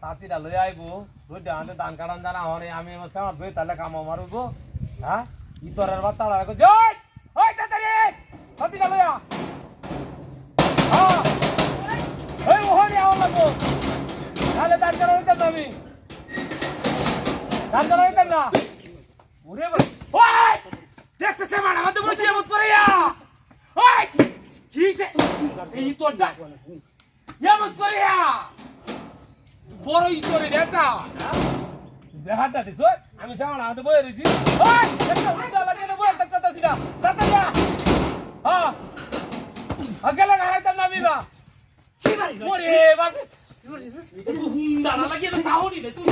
তাঁতিটা লই আইবো দুইটা হাতে ধান কাটান জানা হনে আমি আমার ফেমার ধুই তাহলে কাম মারুবো হ্যাঁ ইতরের বাচ্চা লাগো জয় ওই তাড়াতাড়ি তাঁতিটা লইয়া হ্যাঁ এই ওহনি আওয়াজ লাগবো তাহলে ধান কাটা হইতাম না আমি ধান কাটা হইতাম না ওরে ভাই ওই দেখছ সে মানা মত বসে মত করে ওই কিসে এই তোড়া মত করে বড় ইতরে এটা দেহাটা দিছ আমি সামনে হাতে বয়ে রইছি ওই একটা উল্টা লাগে না বল তক কথা দিলা তাড়াতাড়ি হ্যাঁ আগেলা গাইতাম না বিবা কি মারি ওরে বাবা তুই হুন্ডা না লাগে না তাওনি দে তুই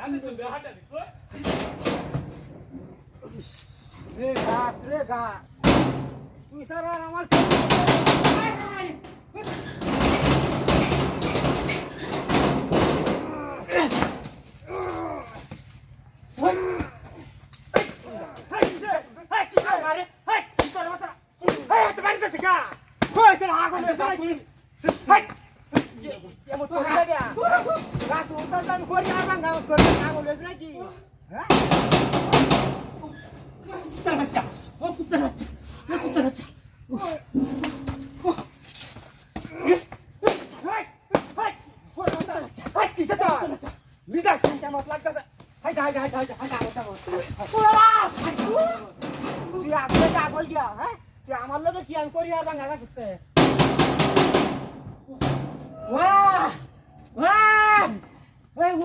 আমি তো দেহাটা দিছ রে গাছ তুই সারা আমার আমার লোকে কি আমি করি আর ভাঙা করতে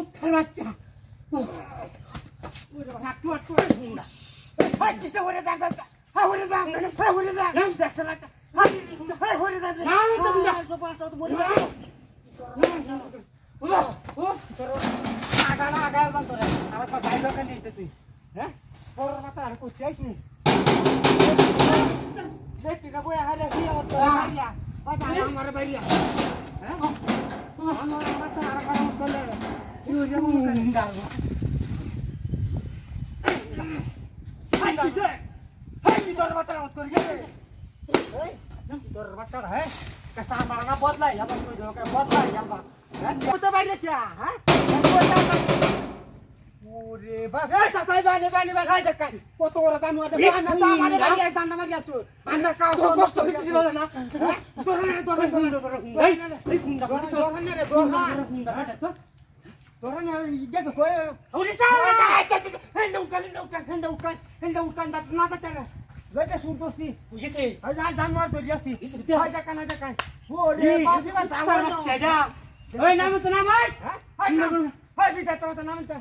উত্তর বাচ্চা তুই হ্যাঁ মাথা আর করতে আইসনি দেখটিটা বই হারে কি আমার তো বাইরিয়া বাবা আমার বাইরিয়া হ্যাঁ আমার মাথা আর কারণ বলে ইউ যে মুখ গাল হাই কিসে হাই কি তোর মাথা মত করি গে এই তোর মাথা है कैसा मारना बदला या बस कोई जो कर बदला या बा हैं तो বাইরে क्या हैं ওরে বাবা এই সাসাই বানে বানে খাই দেখ কত বড় জানো আছে বানা তা মানে বাড়ি এক জানা মারিয়া তুই বানা কাও কষ্ট হইছিল না দরনে এই হুন্ডা দরনে রে দরনা দরনে গেছে কই ওরে সা হেন্দা উকান দাত না দাত না গতে সুরদোসি বুঝিছে আজ জানমার তো দিয়াছি হাই দেখা না দেখা ওরে বাপরে বাপ দাও না যা ওই নাম তো নাম হাই হাই বিটা তো নাম তো